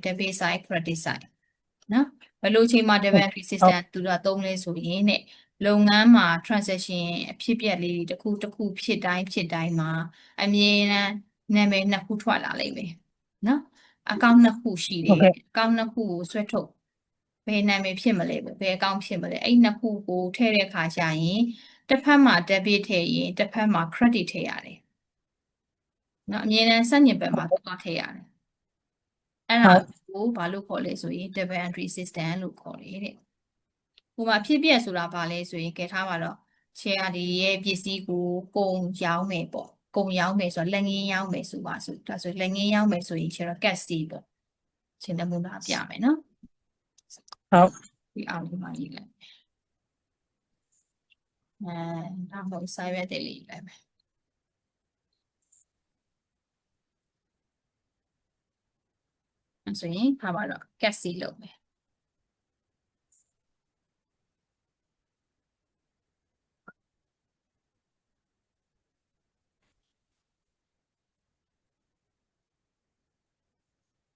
debit side credit side နော်ဘယ်လိုချိန်မှာ debit entry system သူတို့သုံးလဲဆိုရင်တဲ့လုပ်ငန်းမှာ transaction အဖြစ်ပြက်လေးတစ်ခုဖြစ်တိုင်းမှာအမြဲတမ်းနာမည်နှစ်ခုထွက်လာလိမ့်မယ်နော်အကောင့်နှစ်ခုရှိတယ်အကောင့်နှစ်ခုကိုဆွဲထုတ်ဘယ်နာမည်ဖြစ်မလဲဘယ်အကောင့်ဖြစ်မလဲအဲ့နှစ်ခုကိုထည့်တဲ့အခါကျရင်တစ်ဖက်မှာ debit ထည့်ရင်တစ်ဖက်မှာ credit ထည့်ရတယ်နော်အမြဲတမ်းစညင်ဘက်မှာသွားထည့်ရတယ်အဲ့ဒါကိုဘာလို့ခေါ်လဲဆိုရင် debit entry system လို့ခေါ်တယ်တဲ့ဟိုမှာဖြစ်ပြဆိုတာဘာလဲဆိုရင်ကဲထားပါတော့ share ဒီရဲ့ပစ္စည်းကိုကုန်ရောင်းမယ်ပေါ့ကုန်ရောင်းမယ်ဆိုတော့လက်ငင်းရောင်းမယ်ဆိုပါဆိုဒါဆိုလက်ငင်းရောင်းမယ်ဆိုရင်ကျတော့ cash စီပေါ့ရှင်းနမူနာပြမယ်နော်ဟုတ်ဒီအောင်ဒီမှာရေးလိုက်ဒါမှမဟုတ်စာရွက်တွေလေးလိုက်မယ်ဆိုရင်ထားပါတော့ cash စီလုပ်မယ်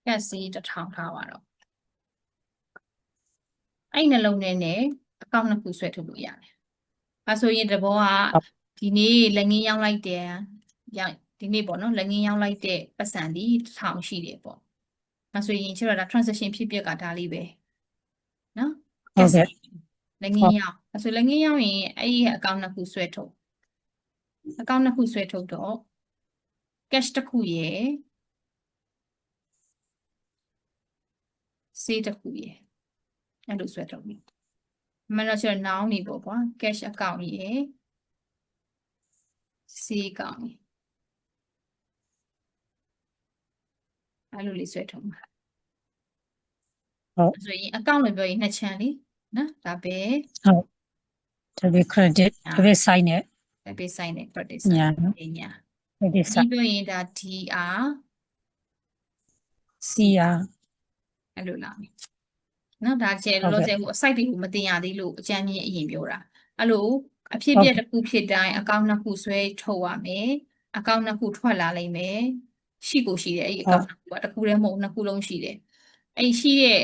ကက်စီ1000ထားပါတော့အဲ့နှလုံးထဲနဲ့အကောင့်နှစ်ခုဆွဲထုတ်လို့ရတယ်။အဲဆိုရင်တဘောကဒီနေ့လက်ငင်းရောက်လိုက်တယ်ဒီနေ့ပေါ့နော်လက်ငင်းရောက်လိုက်တဲ့ပတ်စံဒီ1000ရှိတယ်ပေါ့။အဲဆိုရင်ကျတော့ဒါ transaction ဖြစ်ပြက်ကဒါလေးပဲ။နော်။ဟုတ်ကဲ့လက်ငင်းရောက်အဲဆိုလက်ငင်းရောက်ရင်အဲ့ဒီအကောင့်နှစ်ခုဆွဲထုတ်အကောင့်နှစ်ခုဆွဲထုတ်တော့ cash တစ်ခုရယ်စေးတစ်ခုရယ်အဲ့လိုဆွဲထုတ်ပြီမနော်ကျတော့ noun နေပေါ့ကွာ cash account ရယ်စေး account ရယ်အဲ့လိုလေးဆွဲထုတ်မှာဟုတ်ဆိုရင် account လို့ပြောရင်နှစ်ချမ်းလေနော်ဒါပဲဟုတ် debit credit debit side နဲ့ debit side နဲ့ credit side ညာ credit ဒီ side ပြောရင်ဒါ DR CR အဲ့လိုလာမယ်နော်ဒါကျဲလောဆယ်ဟို site တွေကိုမတင်ရသေးလို့အကြမ်းကြီးအရင်ပြောတာအဲ့လိုအဖြစ်ပြက်တစ်ခုဖြစ်တိုင်းအကောင့်နှစ်ခုဆွဲထုတ်ရမယ်အကောင့်နှစ်ခုထွက်လာလိမ့်မယ်ရှိကိုရှိတယ်အဲ့ဒီအကောင့်နှစ်ခုကတစ်ခုတည်းမဟုတ်နှစ်ခုလုံးရှိတယ်အဲ့ရှိတဲ့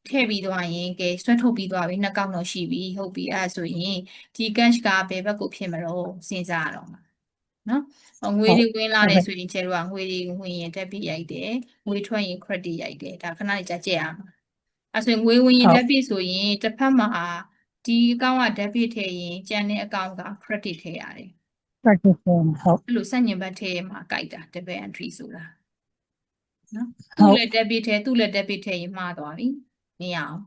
ထည့်ပြီးသွားရင်ကဲဆွဲထုတ်ပြီးသွားပြီနှစ်ကောင့်တော့ရှိပြီဟုတ်ပြီအဲ့ဆိုရင်ဒီ cash ကဘယ်ဘက်ကိုဖြစ်မလို့စဉ်းစားရတော့မှာနော်ငွေတွေဝင်လာတယ်ဆိုရင်ကျဲတော့ငွေတွေဝင်ရင် debit ရိုက်တယ်ငွေထွက်ရင် credit ရိုက်တယ်ဒါခဏလေးကြည့်ရမှာအဲ့ဆိုရင်ငွေဝင်ရင် debit ဆိုရင်တစ်ဖက်မှာဒီအကောင့်က debit ထည့်ရင်ကျန်တဲ့အကောင့်က credit ထည့်ရတယ် credit ဟုတ်အဲ့လိုစညင်ဘတ်ထည့်မှာကြိုက်တာ debit entry ဆိုတာနော်သူ့လည်း debit ထည့်သူ့လည်း debit ထည့်ရင်မှားသွားပြီမရအောင်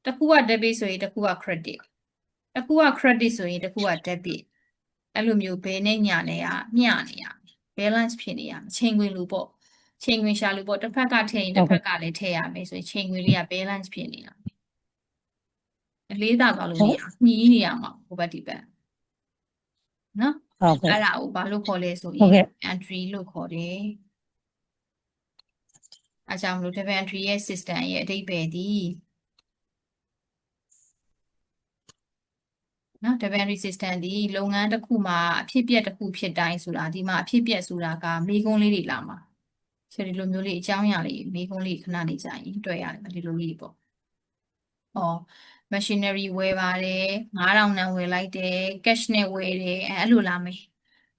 တစ်ခုက debit ဆိုရင်တစ်ခုက credit တစ်ခုက credit ဆိုရင်တစ်ခုက debit အဲ့လိုမျိုးဘယ်နဲ့ညာနဲ့မျှနေရ balance ဖြစ်နေရချိန်ခွင်လူပေါ့ချိန်ခွင်ရှာလူပေါ့တစ်ဖက်ကထည့်ရင်တစ်ဖက်ကလည်းထည့်ရမယ်ဆိုရင်ချိန်ခွင်လေးက balance ဖြစ်နေတာအလေးသာသွားလို့မရညှီးနေရမှာဟိုဘက်ဒီဘက်နော်ဟုတ်ကဲ့အဲ့ဒါကိုဘာလို့ခေါ်လဲဆိုရင် entry လို့ခေါ်တယ်အဲကြောင့်မလို့ debit entry ရဲ့ system ရဲ့အဓိပ္ပာယ်ဒီနော် debit entry system ဒီလုပ်ငန်းတစ်ခုမှာအဖြစ်ပြက်တစ်ခုဖြစ်တိုင်းဆိုတာဒီမှာအဖြစ်ပြက်ဆိုတာကမိကုံးလေးတွေလာမှာဆိုဒီလိုမျိုးလေးအကြောင်းအရာလေးမိကုံးလေးခဏနေကြရင်တွေ့ရတယ်ဒီလိုလေးပေါ့ဟော machinery ဝယ်ပါတယ်9000နဲ့ဝယ်လိုက်တယ် cash နဲ့ဝယ်တယ်အဲ့လိုလာမယ်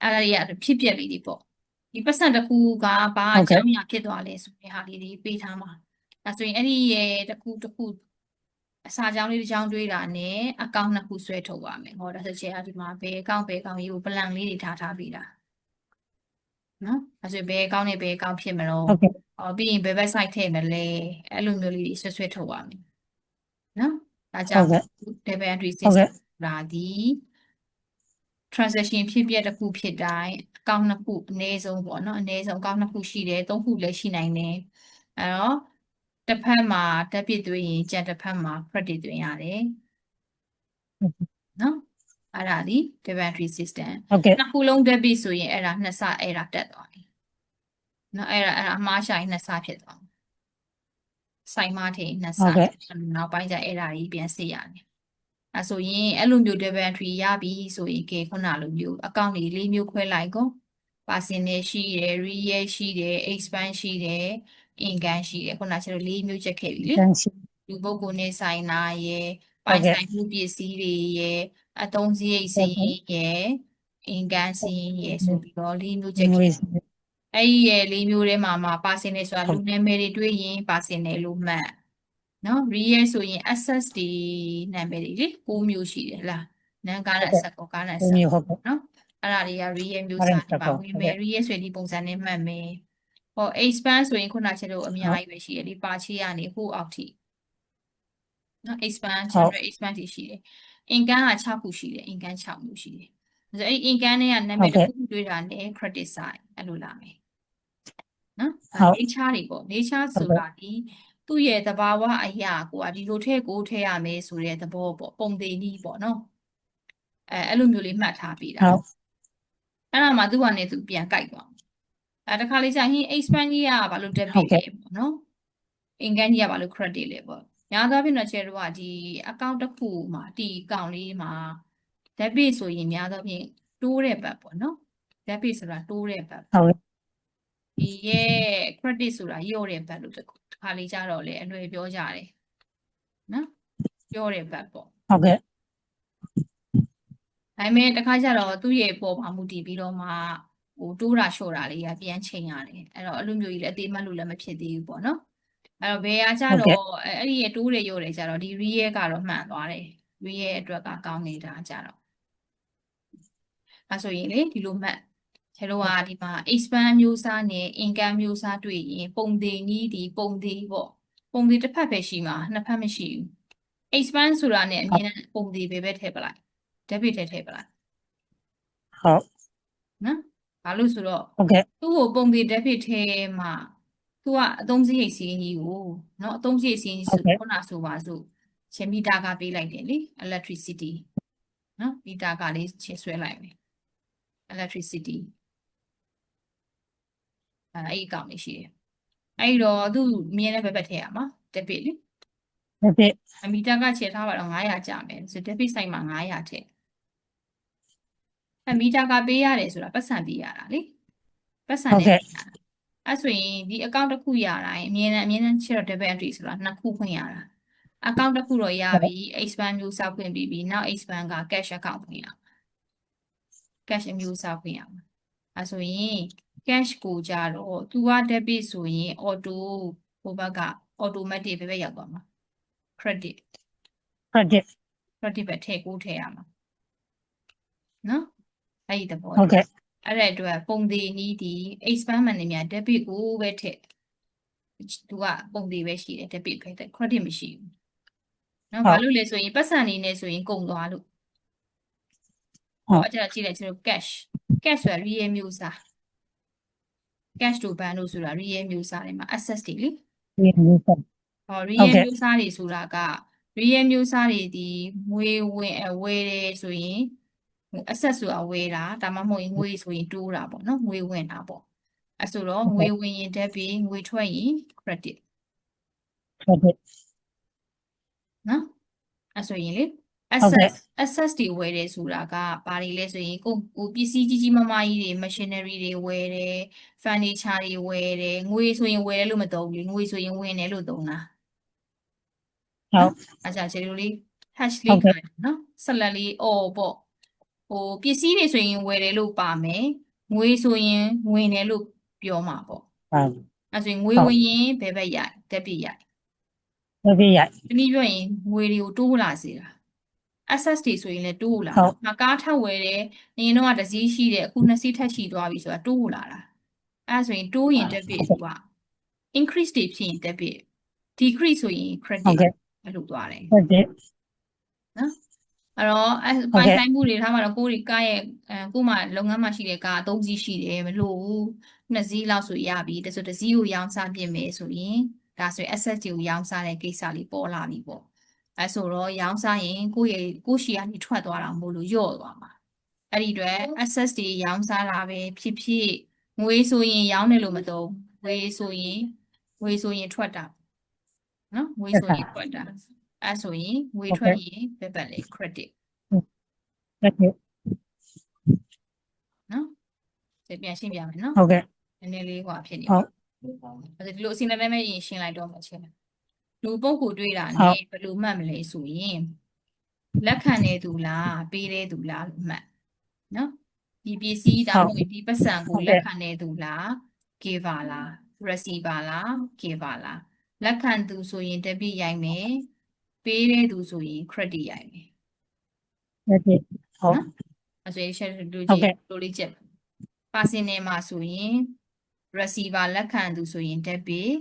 အဲ့ဒါတွေကဖြစ်ပြက်လေးတွေပေါ့ဒီပတ်စံတစ်ခုကဘာအကြောင်းအရာဖြစ်သွားလဲဆိုတဲ့ဟာလေးတွေပေးထားမှာအဲဆိုရင်အဲ့ဒီရဲ့တစ်ခုအစာကြောင်းလေးတစ်ကြောင်းတွေးတာနဲ့အကောင့်နှစ်ခုဆွဲထုတ်ပါမယ်ဟောဒါဆိုချင်ဒီမှာဘယ်အကောင့်ရေးကို plan လေးတွေထားပြီးတာနော်အဲဆိုဘယ်အကောင့်နဲ့ဘယ်အကောင့်ဖြစ်မလို့ပြီးရင်ဘယ် website ထည့်မလဲအဲ့လိုမျိုးလေးဆွဲထုတ်ပါမယ်နော်ဒါကြောင့် debit entry system ဒါဒီ transaction ဖြစ်ပြတစ်ခုဖြစ်တိုင်းအကောင့်နှစ်ခုအနည်းဆုံးပေါ့နော်အနည်းဆုံးအကောင့်နှစ်ခုရှိတယ်သုံးခုလည်းရှိနိုင်တယ်အဲ့တော့တစ်ဖက်မှာ debit သွင်းရင်ကျန်တစ်ဖက်မှာ credit သွင်းရတယ်နော်အဲ့ဒါဒီ debit entry system နှစ်ခုလုံး debit ဆိုရင်အဲ့ဒါနှစ်ဆအဲ့ဒါတက်သွားပြီနော်အဲ့ဒါအမှားရှာရင်နှစ်ဆဖြစ်သွားတယ်စိုက်မထည့်နှစ်ဆနောက်ပိုင်းကျအဲ့ဒါကြီးပြန်စစ်ရတယ်အဲဆိုရင်အဲ့လိုမျိုး debit entry ရပြီဆိုရင်ခုနလိုမျိုးအကောင့်တွေ၄မျိုးခွဲလိုက်ကို personal ရှိတယ် real ရှိတယ် expense ရှိတယ် income ရှိတယ်ခုနကကျွန်တော်၄မျိုးချက်ခဲ့ပြီလေ တန်းရှိ လူပုဂ္ဂိုလ်နဲ့ဆိုင်တာရယ် ဟု ပို တ် င် ကဲ့ ဆိုင်မှုပစ္စည်းတွေရယ်အသုံးစရိတ်စရင်းရယ် income စရင်းရယ်ဆိုပြီးတော့၄မျိုးချက် ငွေ ခဲ့အဲ့ဒီရယ်၄မျိုးထဲမှာပါစင်တယ်ဆိုတာ ဟု လူ တ် နာမည်တွေတွေ့ရင်ပါစင်တယ်လို့မှတ်နော် real ဆိုရင် access တွေနာမည်တွေလေ၉မျိုးရှိတယ်လားနန်းကားနဲ့ဆက်ကောကားနဲ့ ကို ဆက် မျိုးဟုတ်ကဲ့ နော်အဲ့ဒါတွေက real မျိုး အဲ့ဒါ စာတွေ ဆက် ပါ ကော ဝင် ဟုတ် မယ် ကဲ့ real ဆိုရင်ဒီပုံစံနဲ့မှတ်မယ်ဟော expand ဆိုရင်ခုနကကျွန်တော်အများ ဟုတ် ကြီးပဲရှိတယ်ဒီပါချေကနေဟိုအောက်ထိနော် expand ဟုတ် general expand တွေရှိတယ် income က6ခုရှိတယ် income 6မျိုးရှိတယ်ဆိုတော့အဲ့ income တွေကနာမည်တစ်ခုတွေ့တာနဲ့ credit side အဲ့လိုလာမယ်နော် ဟုတ် nature တွေပေါ့ nature ဟုတ် ဆိုတာ ကဲ့ ဒီသူ့ရဲ့သဘာဝအရာကိုဒီလိုထည့်ကိုထည့်ရမယ်ဆိုတဲ့သဘောပေါ့ပုံသေးနည်းပေါ့နော်အဲ့လိုမျိုးလေးမှတ်ထားပြီးတာ ဟုတ် အဲ့ဒါမှသူ့ဟာနဲ့သူပြန်ကြိုက်သွားတခါလေးကျရင် expand ကြီးကဘာလို့ ဟု debit တ်ကဲ့ လဲပေါ့နော် income ကြီးကဘာလို့ credit လဲပေါ့များသောအားဖြင့်တော့ကျတော့ဒီ account တစ်ခုမှာဒီ account လေးမှာ debit ဆိုရင်များသောအားဖြင့်တိုးတဲ့ဘက်ပေါ့နော် debit ဆိုတာတိုးတဲ့ဘက် ဟုတ် ဒီရဲ့ credit ဆိုတာလျော့တဲ့ဘက်လို့တစ်ခါလေးကျတော့လေအလွယ်ပြောကြတယ်နော်လျော့တဲ့ဘက်ပေါ့ ဟုတ်ကဲ့ ဒါပေမဲ့တစ်ခါကျတော့သူ့ရဲ့ပေါ်မှာမူတည်ပြီးတော့မှဟိုတိုးတာလျှော့တာလေးကပြန်ချိန်ရတယ်အဲ့တော့အဲ့လိုမျိုးကြီးလည်းအသေးမှတ်လို့လည်းမဖြစ်သေးဘူးပေါ့နော်အဲ့တော့ဘယ်ဟာကျ ဟုတ်ကဲ့ တော့အဲ့ဒီရဲ့တိုးတယ်လျော့တယ်ကျတော့ဒီ real ကတော့မှန်သွားတယ် real အတွက်ကကောင်းနေတာကျတော့အဲ့ဆိုရင်လေဒီလိုမှတ်ကျတော့ကဒီမှာ expand မျိုးစားနဲ့ income မျိုးစားတွေ့ရင်ပုံသေးနည်းဒီပုံသေးပေါ့ပုံသေးတစ်ဖက်ပဲရှိမှာနှစ်ဖက်မရှိဘူး expand ဆိုတာနဲ့အမြင်ပုံသေးပဲထည့်ပလိုက် debit ထည့်ပလိုက် ဟုတ် နော်ဘာလို့ဆိုတော့ ဟုတ်ကဲ့ သူ့ကိုပုံသေး debit ထဲမှာသူကအသုံးစရိတ်စီးကြီးကိုနော်အသုံးစရိတ်စီးကြီး ဟုတ် ဆို ကဲ့ ခုနဆိုပါစို့ရှင်မီတာကပေးလိုက်တယ်လေ electricity နော်မီတာကလေးချဆွဲလိုက်မယ် electricity အဲ့ဒီအကောင့်လေးရှိတယ်အဲ့တော့သူ့မြင်တဲ့ဘက်ထည့်ရမှာ debit လေ ဟုတ်ကဲ့ အမီတာကချက်ထားပါတော့900ကျမယ်ဆို debit ဆိုင်မှာ900ထည့်မီတာကပေးရတယ်ဆိုတာပတ်စံပေးရတာလေပတ်စံ ဟုတ် နဲ့ ကဲ့ ပေးရတာအဲ့ဆိုရင်ဒီ account တစ်ခုရတိုင်းအမြဲတမ်းချက်တော့ debit entry ဆိုတာနှစ်ခုဖွင့်ရတာ account တစ်ခုတော့ရပြီ expand မျိုးစောက်ဖွင့်ပြီးပြီနောက် expand က cash account ဖွင့်ရ cash မျိုးစောက်ဖွင့်ရမှာအဲ့ဆိုရင် cash ကိုကြတော့ သူက debit ဆိုရင် auto ဟိုဘက်က automatic ပဲရောက်သွားမှာ credit credit credit ပဲထည့်ကိုထည့်ရမှာနော်အဲ့ဒီသဘော ဟုတ်ကဲ့ အဲ့တဲ့အတွက်ပုံသေးနည်းဒီ expand မှန်နေမြ debit ကိုပဲထည့်သူကပုံသေးပဲရှိတယ် debit ပဲ credit မရှိဘူးနော်ဘာလို့လဲဆိုရင်ပတ်စံနေနဲ့ဆိုရင်ကုန်သွားလို့ဟောအဲ့ကျတော့ကြည့်လိုက်ကျွန်တော် cash ဆိုတာ real မျိုးစား cash to bank လို့ဆိုတာ real မျိုးစားတွေမှာ access တွေလေ ဒီမျိုးဆက် ဟော real မျိုးစားတွေဆိုတာက real မျိုးစားတွေဒီငွေဝင်ဝယ်တယ်ဆိုရင် access ဆိုတာဝယ်တာဒါမှမဟုတ်ရင်ငွေဆိုရင်တိုးတာပေါ့နော်ငွေဝင်တာပေါ့အဲ့ဆိုတော့ငွေဝင်ရင် debit ငွေထွက်ရင် credit credit နော်အဲ့ဆိုရင်လေ ဟုတ်ကဲ့ access တွေဝယ်တယ်ဆိုတာကဘာတွေလဲဆိုရင်ကိုပစ္စည်းကြီးကြီးမားမားကြီးတွေ machinery တွေဝယ်တယ် furniture တွေဝယ်တယ်ငွေဆိုရင်ဝယ်တယ်လို့မသုံးဘူးလေငွေဆိုရင်ဝင်တယ်လို့သုံးတာ ဟုတ် အဲ့ဒါခြေလိုလေး hash ဟုတ် လေး ကဲ့ ထားတယ်နော်ဆက်လက်လေးအော်ပေါ့ဟိုပစ္စည်းတွေဆိုရင်ဝယ်တယ်လို့ပါမယ်ငွေဆိုရင်ဝင်တယ်လို့ပြောမှာပေါ့ ဟုတ် အဲ့ဆိုရင်ငွေဝင်ရင်ဘယ်ဘက်ရိုက် debit ရိုက် debit ရိုက် တနည်းပြောရင်ငွေတွေကိုတိုးလာစေတာ access တွေဆိုရင်လည်းတိုးလာ ဟုတ် တာကားထပ်ဝယ်တယ်နေရင်တော့တစ်စီးရှိတယ်အခုနှစ်စီးထပ်ရှိသွားပြီဆိုတာတိုးလာတာအဲ့ဆိုရင်တိုးရင် debit သူက increase တွေဖြစ်ရင် debit decrease ဆိုရင် ဟုတ် credit ကဲ့ အဲ့လိုသွားတယ် credit နော်အဲ့တော့ပိုင်ဆိုင်မှုတွေထားမှာတော့ကိုယ်ကားရဲ့ကိုယ်မှလုပ်ငန်းမှာရှိတဲ့ကား3စီးရှိတယ်မလို့ဘူး2စီးလောက်ဆိုရပြီဒါဆိုတစ်စီးကိုရောင်းစားပြင်မယ်ဆိုရင်ဒါဆိုရင် asset တွေကိုရောင်းစားတဲ့ကိစ္စလေးပေါ်လာပြီပေါ့အဲ့ဆိုတော့ရောင်းစားရင်ကိုယ့်ရှီကနေထွက်သွားတာမို့လို့ညော့သွားမှာအဲ့ဒီအတွက် asset တွေရောင်းစားတာပဲဖြစ်ဖြစ်ငွေဆိုရင်ရောင်းတယ်လို့မသုံးငွေဆိုရင်ထွက်တာနော်ငွေဆိုရင်ထွက်တာအဲ့ဆိုရင်ငွေထွက်ရင်ဘယ်ဘက်လဲ credit credit နော်ပြန်ရှင်းပြမယ်နော် ဟုတ်ကဲ့ နည်းနည်းလေးဟိုဖြစ်နေ ဟုတ် ဒီလိုအစီအမံမဲ့ရင်ရှင်းလိုက်တော့မှချင်းလူပုဂ္ဂိုလ်တွေ့တာ ဟု နဲ့ တ် ဘယ်လိုမှတ်မလဲဆိုရင်လက်ခံနေသူလားပေးတဲ့သူလားလို့မှတ်နော်ဒီပစ္စည်းဒါ ဟု မှ တ် မဟုတ်ဒီပတ်စံ ဟု ကို တ် လက်က ကဲ့ ခံနေသူလား giver လား receiver လား giver လားလက်ခံသူဆိုရင် debit ရိုက်မယ်ပေးတဲ့သူဆိုရင် credit ရိုက်မယ် ဟုတ်ကဲ့ဟုတ် နော်အဲ့ဆိုရင်ရှယ်လူ ဟုတ် ကြီး ကဲ့ လိုလေးချက် personal မှာဆိုရင် receiver လက်ခံသူဆိုရင် debit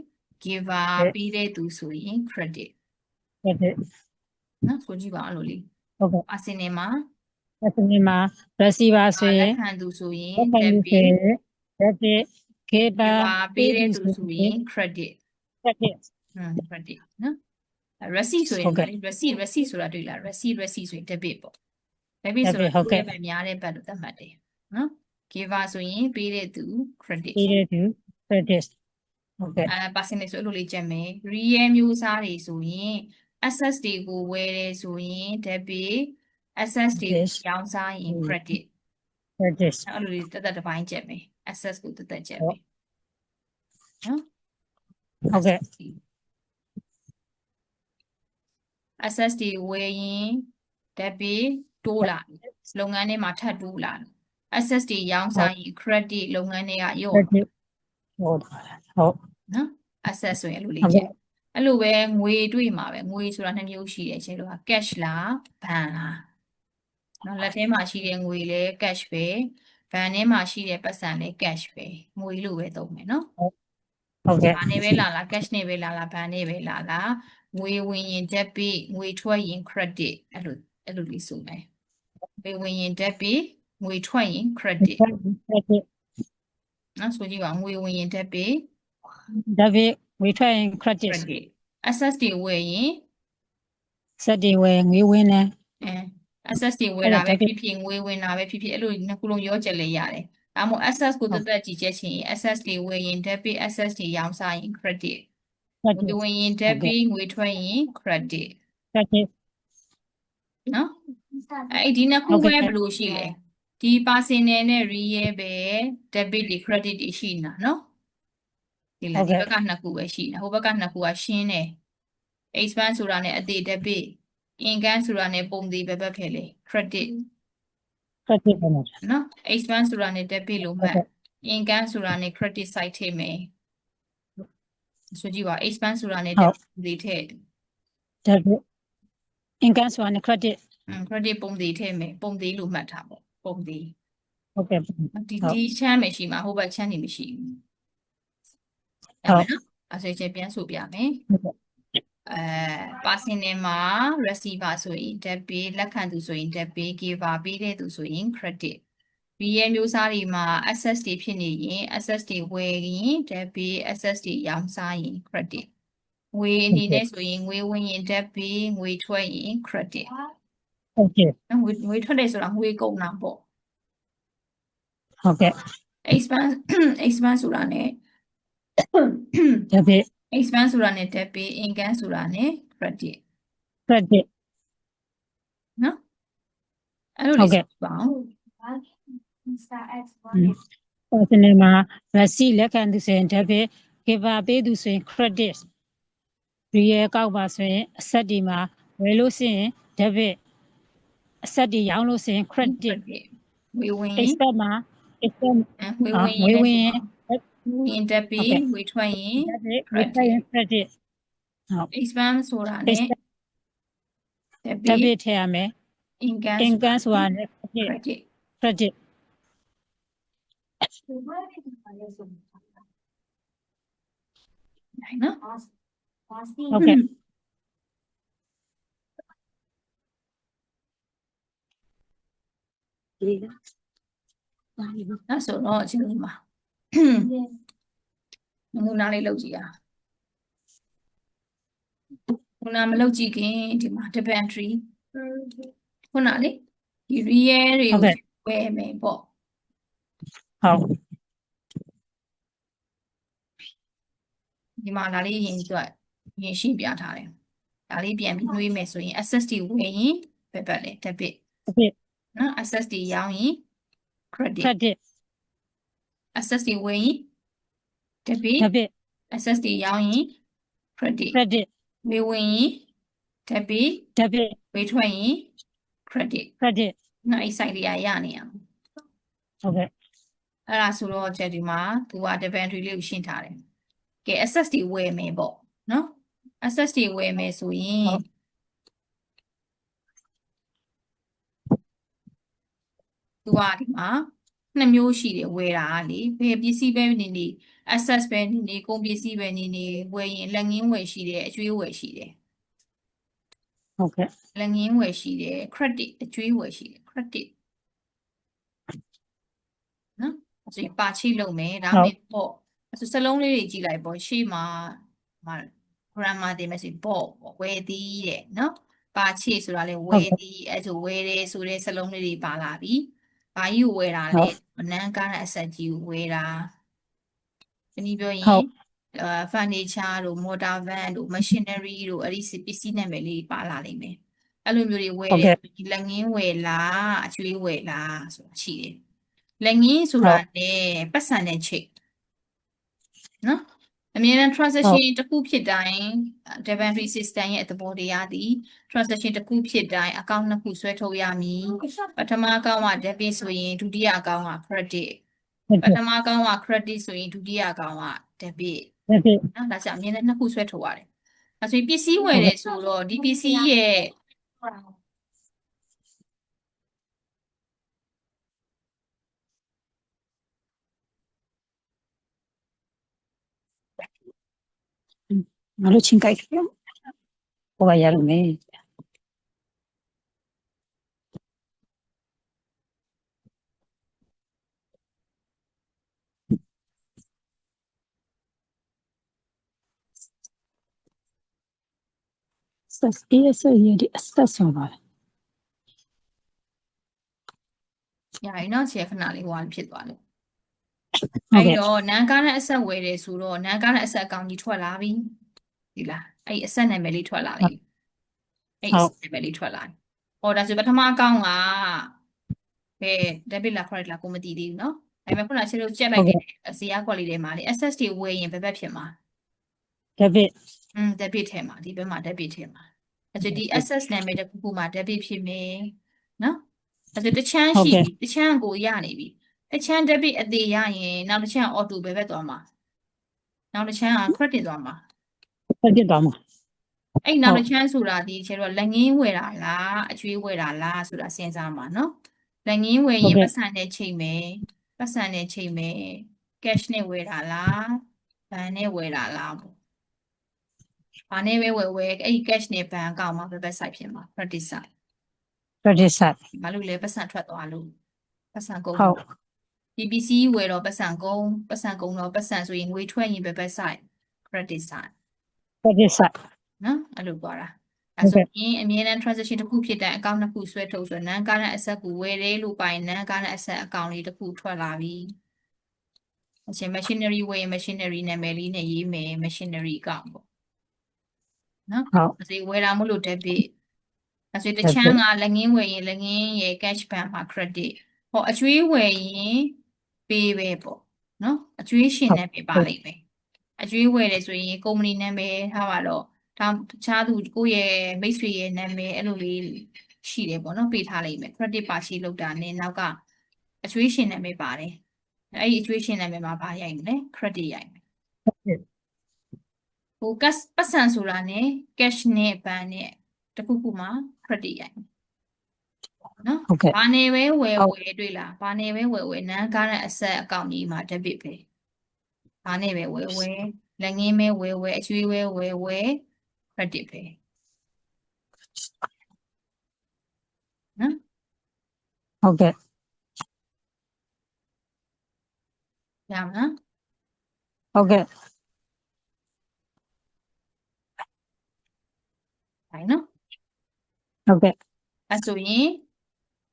giver ပေးတဲ့သူဆိုရင် credit ဟုတ်ကဲ့ နော်ဆိုကြည့်ပါအဲ့လိုလေး ဟုတ်ကဲ့ personal မှာ အဲ့ဒီမှာ receiver ဆိုရ လက် င် ခံသူဆိုရင် လက်ခံသူဆို debit ရင် debit giver giver ပေးတဲ့သူ ဆို ဆို ရ ရင် င် credit credit credit နော် receipt ဆိုရင် ဟုတ်ကဲ့ receipt ဆိုတာတွေ့လား receipt ဆိုရင် debit ပေါ့ debit ဆို debit တော့ ဟုတ်ကဲ့ ဒီပဲများတဲ့ဘက်လို့သတ်မှတ်တယ်နော် giver ဆိုရင်ပေးတဲ့သူ credit ပေးတဲ့သူ credit ဟုတ်ကဲ့ percentage ဆိုအဲ့လိုလေးကြက်မယ် real မျိုးစားတွေဆိုရင် access တွေကိုဝယ်တယ်ဆိုရင် debit access တွေကို Yes. ရောင်းစားရင် credit credit အဲ့လိုလေးတက်တစ်ပိုင်းကြက်မယ် access ကိုတက်ကြက် ဟု မယ်နော် ဟုတ်ကဲ့ access တွေဝယ်ရင် debit တိုးလာလုပ်ငန်းထဲမှာထပ်တိုးလာ access တွေရောင်းစားရင် credit လုပ်ငန်းထဲကရော့ credit ဟုတ်ဟုတ် နော် access ဆိုရင်အဲ့လို ဟု လေး တ် ကြ ကဲ့ က်အဲ့လိုပဲငွေတွေ့မှာပဲငွေဆိုတာ2မျိုးရှိတယ်ချင်းတို့က cash လားဘဏ်လားနော်လက်ထဲမှာရှိတဲ့ငွေလဲ cash ပဲဘဏ်ထဲမှာရှိတဲ့ပတ်စံလဲ cash ပဲငွေလို့ပဲသုံးမယ်နော် ဟုတ်ကဲ့ ဘာနဲ့ပဲလာလား cash နဲ့ပဲလာလားဘဏ်နဲ့ပဲလာလားငွေဝင်ရင် debit ငွေထွက်ရင် credit အဲ့လိုလေးဆိုမယ်ငွေဝင်ရင် debit ငွေထွက်ရင် credit credit နော်ဆိုကြည့်ပါငွေဝင်ရင် debit debit ငွေထွက်ရင် credit credit access တွေဝယ်ရင် စက်တွေဝယ်ငွေဝင်တယ် access တွေဝယ်တာပဲဖြစ်ဖြစ်ငွေဝင်တာပဲဖြစ်ဖြစ်အဲ့လိုနှစ်ခုလုံးရောကြက်လဲရတယ်ဒါမှမဟုတ် access ကိုတက်ကြည့်ချက်ချင်း access တွေဝယ်ရင် debit access တွေရောင်းစားရင် credit ငွေ credit ဝင်ရင် debit ငွေထွက်ရင် credit credit နော်အဲ့ဒီနှစ်ခုပဲဘယ်လိုရှိလဲဒီ personal နဲ့ real ပဲ debit တွေ credit တွေရှိနေတာနော်ဒီလားဒီဘက်ကနှစ်ခုပဲရှိနေတာဟိုဘက်ကနှစ်ခုကရှင်းတယ် expense ဆိုတာနဲ့အသေး debit income ဆိုတာနဲ့ပုံသေးပဲဘက်ဖယ်လေ credit credit ပဲနော် နော် expense ဆိုတာနဲ့ debit လို့မှတ် income ဆိုတာနဲ့ credit side ထည့်မယ်ဆိုကြည့်ပါ expense ဆိုတာနဲ့ debit လေးထည့် debit income ဆိုတာနဲ့ credit credit ပုံသေးထည့်မယ်ပုံသေးလို့မှတ်ထားပေါ့ပုံသေး ဟုတ်ကဲ့ ဒီချမ်းမရှိမှာဟိုဘက်ချမ်းနေမရှိဘူးရမယ်နော်အဲ့ဆိုရင်ပြန်ဆိုပြမယ် personal မှာ receiver ဆိုရင် debit လက်ခံသူဆိုရင် debit giver ပေးတဲ့သူဆိုရင် credit real မျိုးစားတွေမှာ access တွေဖြစ်နေရင် access တွေဝယ်ရင် debit access တွေရောင်းစားရင် credit ငွေအနေနဲ့ဆိုရင်ငွေဝင်ရင် debit ငွေထွက်ရင် credit ဟုတ်ကဲ့ ငွေထွက်တယ်ဆိုတာငွေကုန်တာပေါ့ ဟုတ်ကဲ့ expense ဆိုတာနဲ့ debit expense ဆိုတာနဲ့ debit income ဆိုတာနဲ့ credit credit နော်အဲ့လိုလေးဆိုပါအောင် personal မှာ receipt လက်ခံသူဆိုရင် debit giver ပေးသူဆိုရင် credit real ကောက်ပါဆိုရင်အဆက်ဒီမှာဝယ်လို့ရှိရင် debit အဆက်ဒီရောင်းလို့ရှိရင် credit ငွေဝင် expect မှာ expect ငွေဝင် ငွေဝင် ရင် debit ငွေထွက်ရင် debit ဝယ်ရင် credit ဟုတ် expense ဆိုတာနဲ့ debit debit ထည့်ရမယ် income ဆိုတာနဲ့ credit credit နိုင်နော် ဟုတ်ကဲ့ နော်ဆိုတော့အချင်းတို့မှာနမူနာလေးလုပ်ကြည့်ရအောင်နမူနာမလုပ်ကြည့်ခင်ဒီမှာ inventory ခုနလေဒီ real တွေကိုဝယ်မယ်ပေါ့ ဟုတ် ဒီမှာဒါလေးရင်အတွက်ရင်ရှင်းပြထားတယ်ဒါလေးပြန်ပြီးနှွေးမယ်ဆိုရင် access တွေဝယ်ရင်ဘယ်ဘက်လဲ debit debit နော် access တွေရောင်းရင် credit credit access တွေဝယ်ရင် debit debit access တွေရောင်းရင် credit credit ငွေဝင်ရင် debit debit ငွေထွက်ရင် credit credit နော်အဲ့ site တွေကရနေရမှာ ဟုတ်ကဲ့ အဲ့ဒါဆိုတော့ချက်ဒီမှာသူက inventory လေးကိုရှင်းထားတယ်ကဲ access တွေဝယ်မယ်ပေါ့နော် access တွေဝယ်မယ်ဆိုရင်သူကဒီမှာနှစ်မျိုးရှိတယ်ဝယ်တာကလေဘယ်ပစ္စည်းပဲနေနေ access ပဲနေနေကုန်ပစ္စည်းပဲနေနေဝယ်ရင်လက်ငင်းဝယ်ရှိတယ်အကျွေးဝယ်ရှိတယ် ဟုတ်ကဲ့ လက်ငင်းဝယ်ရှိတယ် credit အကျွေးဝယ်ရှိတယ် credit နော်အဲ့ဆိုရင်ပါချိလုပ်မယ်ဒါမှမဟုတ်အဲ့ဆိုစလုံးလေးတွေကြည့်လိုက်ပေါ့ရှေ့မှာ grammar တင်မယ်ဆိုရင်ပေါ့ဝယ်သည်တဲ့နော်ပါချိဆိုတာလေဝယ်သည်အဲ့ဆိုဝယ်တယ်ဆိုတဲ့စလုံးလေးတွေပါလာပြီဘာကြီးကိုဝယ်တာလဲနန်းကားတဲ့အဆက်ကြီးကိုဝယ်တာဒီနည်းပြောရင်furniture တို့ motor van တို့ machinery တို့အဲ့ဒီပစ္စည်းနာမည်လေးပါလာလိမ့်မယ်အဲ့လိုမျိုးတွေဝယ်တယ်လက်ငင်းဝယ်လားအကျွေးဝယ်လားဆိုတာရှိတယ်လက်ငင်းဆိုတာနဲ့ပတ်စံနဲ့ချိတ်နော်အမြဲတမ်း transaction တစ်ခုဖြစ်တိုင်း inventory system ရဲ့သဘောတရားသည် transaction တစ်ခုဖြစ်တိုင်း account နှစ်ခုဆွဲထုတ်ရမည်ပထမအကောင့်က debit ဆိုရင်ဒုတိယအကောင့်က credit ပထမအကောင့်က credit ဆိုရင်ဒုတိယအကောင့်က debit နော်ဒါကြောင့်အမြဲတမ်းနှစ်ခုဆွဲထုတ်ရတယ်အဲဆိုရင်ပစ္စည်းဝယ်တယ်ဆိုတော့ဒီပစ္စည်းရဲ့ငါတို့ချင်းကြိုက်တယ်ဟိုကရလို့မယ်ဆက်အေးဆိုရဒီဆက်ဆောင်ပါရရင်တော့ခြေခဏလေးဟိုကဖြစ်သွားလို့အဲ့တော့နန်းကားနဲ့အဆက်ဝယ်တယ်ဆိုတော့နန်းကားနဲ့အဆက်အကောင့်ကြီးထွက်လာပြီဒီလားအဲ့အဆက်နာမည်လေးထွက်လာပြီအဲ့အဆက်နာမည်လေးထွက်လာတယ်ဟောဒါဆိုပထမအကောင့်ကဘယ် debit လား credit လားကိုမသိသေးဘူးเนาะဒါပေမဲ့ခုနကချက်လို့ကြက်လိုက်တဲ့ဇီယာကွက်လေးထဲမှာလေ access တွေဝယ်ရင်ဘယ်ဘက်ဖြစ်မှာ debit debit ထဲမှာဒီဘက်မှာ debit ထဲမှာအဲ့ဆိုဒီ access နာမည်တစ်ခုခုမှာ debit ဖြစ်မယ်နော်အဲ့ဆိုတစ်ချမ်းရှိပြီတစ်ချမ်းကိုရနေပြီတစ်ချမ်း debit အသေးရရင်နောက်တစ်ချမ်း auto ဘယ်ဘက်သွားမှာနောက်တစ်ချမ်းက credit သွားမှာ credit သွားမှာအဲ့နောက်တစ်ချမ်းဆိုတာဒီကျတော့လက်ငင်းဝယ်တာလားအကျွေးဝယ်တာလားဆိုတာစဉ်းစားမှာနော်လက်ငင်းဝယ်ရင်ပတ်စံနဲ့ချိန်မယ်ပတ်စံနဲ့ချိန်မယ် cash နဲ့ဝယ်တာလားဘဏ်နဲ့ဝယ်တာလားဘာနဲ့ပဲဝယ်အဲ့ဒီ cash နဲ့ဘဏ်အကောင့်မှာဘယ်ဘက် site ဖြစ်မှာ credit side credit side ဘာလို့လဲပတ်စံထွက်သွားလို့ပတ်စံကုန် ဟုတ် ဒီပစ္စည်းဝယ်တော့ပတ်စံကုန်တော့ပတ်စံဆိုရင်ငွေထွက်ရင်ဘယ်ဘက် side credit side credit side နော်အဲ့လိုပြောတာအဲ့ဆိုရင်အမြဲတမ်း transaction တစ်ခုဖြစ်တဲ့အကောင့်နှစ်ခုဆွဲထုတ်ဆိုနန်းကားတဲ့အဆက်ကိုဝယ်တယ်လို့ပိုင်နန်းကားတဲ့အဆက်အကောင့်လေးတစ်ခုထွက်လာပြီအချင်း machinery ဝယ်ရင် machinery နာမည်လေးနဲ့ရေးမယ် machinery အကောင့်ပေါ့နော်ဟုတ်အဲ့ဒီဝယ်တာမလို့ debit အဲ့ဆိုတချမ်းကလက်ငင်းဝယ်ရင်လက်ငင်းရဲ့ cash bank မှာ credit ဟောအကျွေးဝယ်ရင်ပေးပဲပေါ့နော်အကျွေးရှင်နာမည်ပါလိမ့်မယ်အကျွေးဝယ်တယ်ဆိုရင်ကုမ္ပဏီနာမည်ထားပါတော့ဒါတခြားသူကိုယ့်ရဲ့မိတ်ဆွေရဲ့နာမည်အဲ့လိုလေးရှိတယ်ပေါ့နော်ပေးထားလိမ့်မယ် credit ပါရှိလောက်တာနဲ့နောက်ကအကျွေးရှင်နာမည်ပါတယ်အဲ့ဒီအကျွေးရှင်နာမည်မှာပါရိုက်မယ် credit ရိုက်မယ်ဟိုပတ်စံဆိုတာနဲ့ cash နဲ့ဘဏ်နဲ့တခုခုမှာ credit ရိုက်မယ်နော်ဘာနေပဲဝယ်တွေ့လားဘာနေပဲဝယ်နန်းကားတဲ့အဆက်အကောင့်ကြီးမှာ debit ပဲဘာနေပဲဝယ်လက်ငင်းပဲဝယ်အကျွေးပဲဝယ် credit ပဲနော်ဟုတ်ကဲ့ရမလားဟုတ်ကဲ့ဟုတ်နော်ဟုတ်ကဲ့အဲ့ဆိုရင်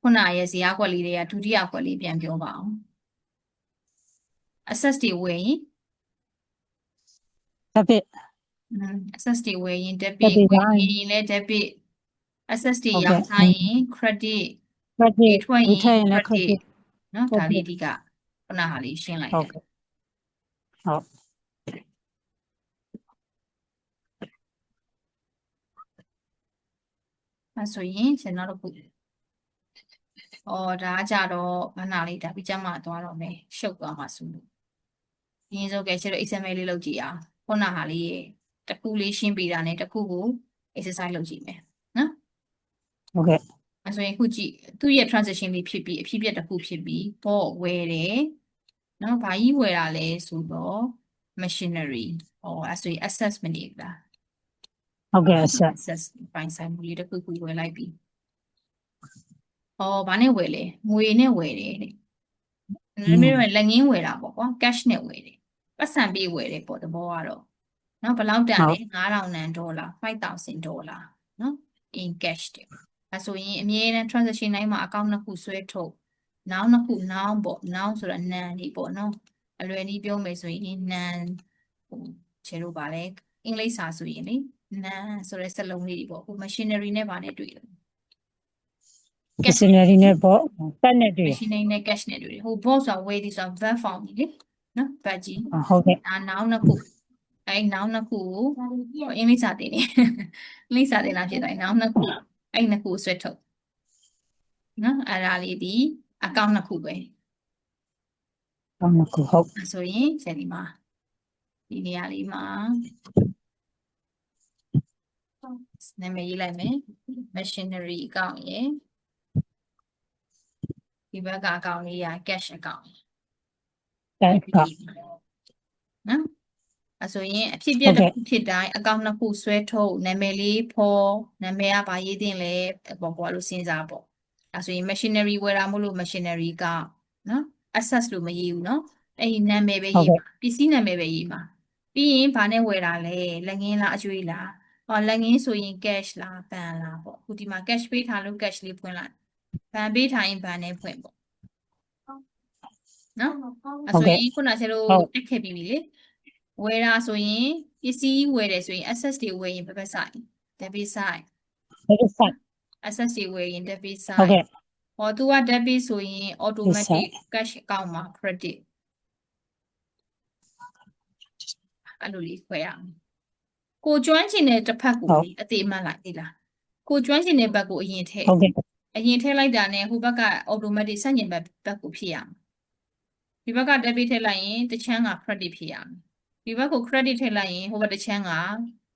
ခုနရဲ့ဇီယာကွက်လေးတွေကဒုတိယကွက်လေးပြန်ပြောပါအောင် access တွေဝယ်ရင် debit access တွေဝယ်ရင် debit ဝယ်ရင်လည်း debit access တွေရောင်းထားရင် credit ထွက်ရင် credit နော်ဒါလေးဒီကခုနဟာလေးရှင်းလိုက်တယ်ဟုတ် ဆိုရင်ကျွန်တော်တို့ခုဒါကြတော့ဘာနာလေးဒါပြီးကြမှာသွားတော့မယ်ရှုပ်သွားမှာဆိုလို့ဒီရင်ဆိုကဲကျတော့ XML လေးလုပ်ကြည့်အောင်ခုနဟာလေးတစ်ခုလေးရှင်းပြီးတာနဲ့တစ်ခုကို exercise လုပ်ကြည့်မယ်နော် ဟုတ်ကဲ့ ဆိုရင်ခုကြည့်သူ့ရဲ့ transaction လေးဖြစ်ပြီးအဖြစ်အပျက်တစ်ခုဖြစ်ပြီးပေါ့ဝယ်တယ်နော်ဘာကြီးဝယ်တာလဲဆိုတော့ machinery ဆိုရင် access မနေဘူးလား ဟုတ်ကဲ့ဆက် access ပိုင်ဆိုင်မှုလေးတစ်ခုခုဝယ်လိုက်ပြီဘာနဲ့ဝယ်လဲငွေနဲ့ဝယ်တယ်တဲ့နည်းနည်းလက်ငင်းဝယ်တာပေါ့ကွာ cash နဲ့ဝယ်တယ်ပတ်စံပေးဝယ်တယ်ပေါ့တဘောကတော့နော်ဘယ်လောက်တန်လဲ$9,000 $5,000နော် in cash တဲ့ဆိုရင်အမြဲတမ်း transaction တိုင်းမှာ account နှစ်ခုဆွဲထုတ်နောင်နှစ်ခု noun ပေါ့ noun ဆိုတာ nan နေပေါ့နော်အလွယ်နည်းပြောမယ်ဆိုရင် nan ခြေလို့ပါလဲအင်္ဂလိပ်စာဆိုရင်လေ nan ဆိုတဲ့စက်လုံးလေးတွေပေါ့ဟို machinery နဲ့ဗာနဲ့တွေ့တယ် machinery နဲ့ပေါ့တက်နဲ့တွေ့ machinery နဲ့ cash နဲ့တွေ့တယ်ဟို box ဆိုတာ way ဒီဆိုတာ verb form ကြီးလေနော် verb ကြီး ဟုတ်ကဲ့ noun နှစ်ခုnoun နှစ်ခုကိုအင်္ဂလိပ်စာတင်နေအင်္ဂလိပ်စာတင်တာဖြစ်သွားရင် noun နှစ်ခုနှစ်ခုဆွဲထုတ်နော်အဲ့ဒါလေးဒီ account နှစ်ခုပဲ ဟုတ်ဆိုရင်ဒီမှာဒီနေရာလေးမှာနာမည်ရေးလိုက်မယ် machinery account ရယ်ဒီဘက်က account လေးရ cash account နော်ဆိုရင်အဖြစ်ပြက်တစ်ခုဖြစ်တိုင်း account နှစ်ခုဆွဲထုတ်နာမည်လေးဖော်နာမည်ကဘာရေးတင်လဲပေါ့ကွာလို့စဉ်းစားပေါ့ဆိုရင် machinery ဝယ်တာမို့လို့ machinery ကနော် access လို့မရေးဘူးနော်အဲ့ဒီနာမည်ပဲရေးပါပစ္စည်းနာမည်ပဲရေးပါပြီးရင်ဘာနဲ့ဝယ်တာလဲလက်ငင်းလားအကျွေးလားလက်ငင်းဆိုရင် cash လားဘဏ်လားပေါ့ခုဒီမှာ cash ပေးထားလို့ cash လေးဖွင့်လိုက်ဘဏ်ပေးထားရင်ဘဏ်နဲ့ဖွင့်ပေါ့နော်ဆိုရင်ခုနကကျတော့တက်ခဲ့ပြီးပြီလေဝယ်တာဆိုရင်ပစ္စည်းဝယ်တယ်ဆိုရင် access တွေဝယ်ရင်ဘယ်ဘက်ဆိုင် debit side access တွေဝယ်ရင် debit side ဟုတ်ကဲ့သူက debit ဆိုရင် automatic cash account မှာ credit အဲ့လိုလေးခွဲရအောင်ကိုကျွမ်းကျင်တဲ့တစ်ဖက်ကိုလေအသေးမှတ်လိုက်သေးလားကိုကျွမ်းကျင်တဲ့ဘက်ကိုအရင်ထည့် ဟုတ်ကဲ့ အရင်ထည့်လိုက်တာနဲ့ဟိုဘက်က automatic ဆန့်ကျင်ဘက်ကိုဖြစ်ရမယ်ဒီဘက်က debit ထည့်လိုက်ရင်တစ်ချမ်းက credit ဖြစ်ရမယ်ဒီဘက်ကို credit ထည့်လိုက်ရင်ဟိုဘက်တစ်ချမ်းက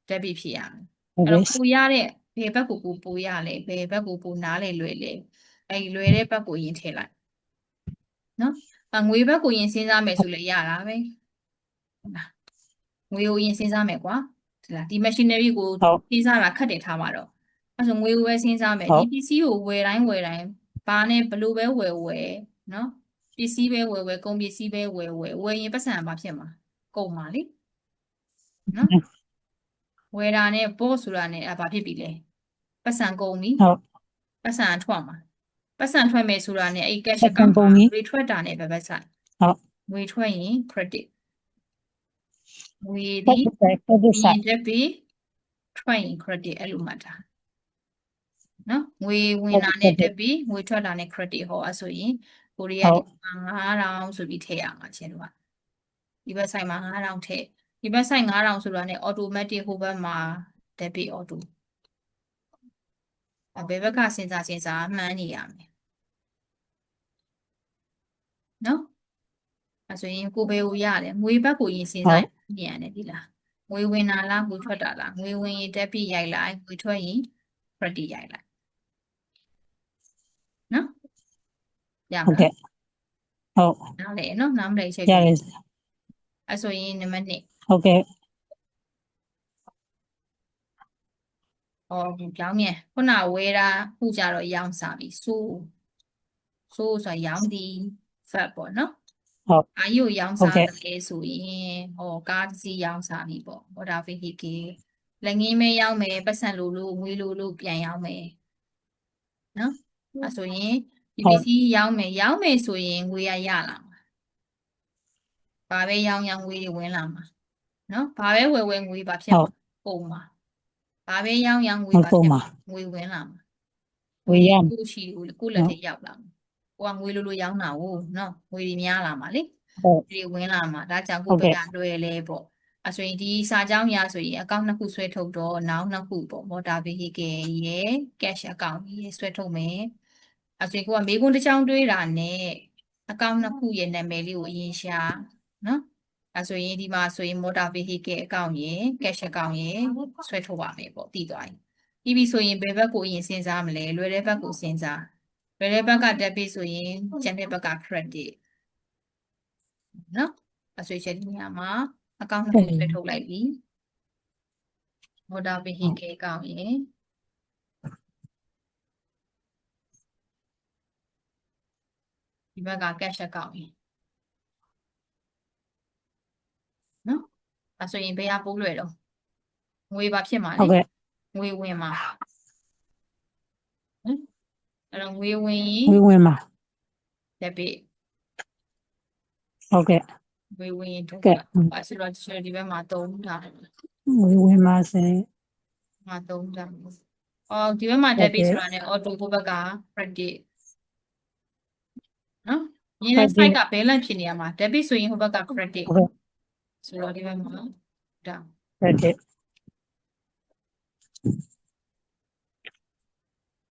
debit ဖြစ်ရမယ်အဲ့တော့ပူရတဲ့ဘယ်ဘက်ကိုပူရလဲဘယ်ဘက်ကိုပူနားလေလွယ်လဲအဲ့လွယ်တဲ့ဘက်ကိုအရင်ထည့်လိုက်နော်ငွေဘက်ကိုရင်စဉ်းစားမယ်ဆိုလည်းရတာပဲဟုတ်လားငွေကိုရင်စဉ်းစားမယ်ကွာဒီလားဒီ machinery ကိုစဉ်းစားတာခက်တယ်ထားပါတော့အဲ့ဆိုငွေကိုပဲစဉ်းစားမယ်ဒီပစ္စည်းကိုဝယ်တိုင်းဘာနဲ့ဘလို့ပဲဝယ်နော်ပစ္စည်းပဲဝယ်ကုန်ပစ္စည်းပဲဝယ်ရင်ပတ်စံဘာဖြစ်မှာကုန်ပါလေနော်ဝယ်တာနဲ့ boss ဆိုတာနဲ့ဘာဖြစ်ပြီလဲပတ်စံကုန်ပြီပတ်စံထွက်မှာပတ်စံထွက်မယ်ဆိုတာနဲ့အဲ့ cash account မှာငွေထွက်တာနဲ့ပဲပဲဆိုင်ငွေထွက်ရင် credit ငွေဒီ debit ထွက်ရင် credit အဲ့လိုမှတ်တာနော်ငွေဝင်တာနဲ့ debit ငွေထွက်တာနဲ့ credit အဲ့ဆိုရင်ကိုရီးယားဒီ$9,000ဆိုပြီးထည့်ရမှာချင်းတို့ကဒီဘက်ဆိုင်မှာ$9,000ထည့်ဒီဘက်ဆိုင်$9,000ဆိုတာနဲ့ automatic ဟိုဘက်မှာ debit auto ဘယ်ဘက်ကစဉ်းစားမှန်းနေရမယ်နော်အဲ့ဆိုရင်ကိုဘယ်ကိုရတယ်ငွေဘက်ကိုရင်စဉ်းစားနေရတယ်ဒီလားငွေဝင်တာလားငွေထွက်တာလားငွေဝင်ရင် debit ရိုက်လိုက်ငွေထွက်ရင် credit ရိုက်လိုက်နော်ရမလားဟုတ်နားလေနော်နားမလဲချက်ရတယ်အဲ့ဆိုရင်နံပါတ်1ဟုတ်ကဲ့ပြောင်းမြန်ခုနဝယ်တာခုကြတော့ရောင်းစားပြီဆိုဆိုတာရောင်းသည် verb ပေါ့နော်ဟုတ်အာယုရောင်းစားတယ်ဆိုရင်ကားတစ်စီးရောင်းစားပြီပေါ့ဒါဖိခိကေလက်ငင်းမဲရောင်းမယ်ပတ်စံလို့ငွေလို့ပြန်ရောင်းမယ်နော်အဲ့ဆိုရင်ဒီပစ္စည်းရောင်းမယ်ဆိုရင်ငွေရလာမှာဘာပဲရောင်းငွေတွေဝင်လာမှာနော်ဘာပဲဝယ်ငွေဘာဖြစ်မှာပုံမှာဘာပဲရောင်းငွေဘာဖြစ်မှာငွေဝင်လာမှာငွေရကိုရှိကိုလက်ထဲရောက်လာမှာကိုကငွေလို့ရောင်းတာဟုတ်နော်ငွေတွေများလာမှာလေဒီဝင်လာမှာဒါကြောင့်ကိုဘက်ကလွယ်လဲပေါ့ အဲ့ဆိုရင်ဒီစာကြောင်းရဆိုရင်အကောင့်နှစ်ခုဆွဲထုတ်တော့နောက်နှစ်ခုပေါ့ motor vehicle ရယ် cash account ရယ်ဆွဲထုတ်မယ်အဲ့ဆိုရင်ကိုကမေးခွန်းတစ်ချောင်းတွေးတာနဲ့အကောင့်နှစ်ခုရဲ့နာမည်လေးကိုအရင်ရှာနော်အဲ့ဆိုရင်ဒီမှာဆိုရင် motor vehicle account ရယ် cash account ရယ်ဆွဲထုတ်ပါမယ်ပေါ့တည်သွားပြီပြီးပြီဆိုရင်ဘယ်ဘက်ကိုအရင်စဉ်းစားမလဲလွယ်တဲ့ဘက်ကိုစဉ်းစားလွယ်တဲ့ဘက်က debit ဆိုရင်ကျန်တဲ့ဘက်က credit နော်အဲ့ဆိုရင်ဒီနေရာမှာအကောင့်နှစ်ခုဆွဲထုတ်လိုက်ပြီ motor vehicle အကောင့်ရယ်ဒီဘက်က cash account ရယ်နော်အဲ့ဆိုရင်ဘယ်ဟာပိုးလွယ်တော့ငွေပါဖြစ်မှာ ဟုတ် လေ ကဲ့ ငွေဝင်မှာနော်အဲ့တော့ငွေဝင်ရင် ဝေဝင်မှာ debit ဟုတ်ကဲ့ ငွေဝင်ရင်ထုတ် ကဲ့ တာအဲ့ဆိုတော့ဒီဘက်မှာ3ထားတယ် ဝေဝင်မှာဆိုရင် မှာ3ထားအော်ဒီဘက်မှာ debit ဆိုတာ ਨੇ auto ဘက်က credit နော်ညီနဲ့ site က balance ဖြစ်နေရမှာ debit ဆိုရင်ဟိုဘက်က credit ဟုတ်ကဲ့ ဆိုတော့ဒီဘက်မှာဒါ credit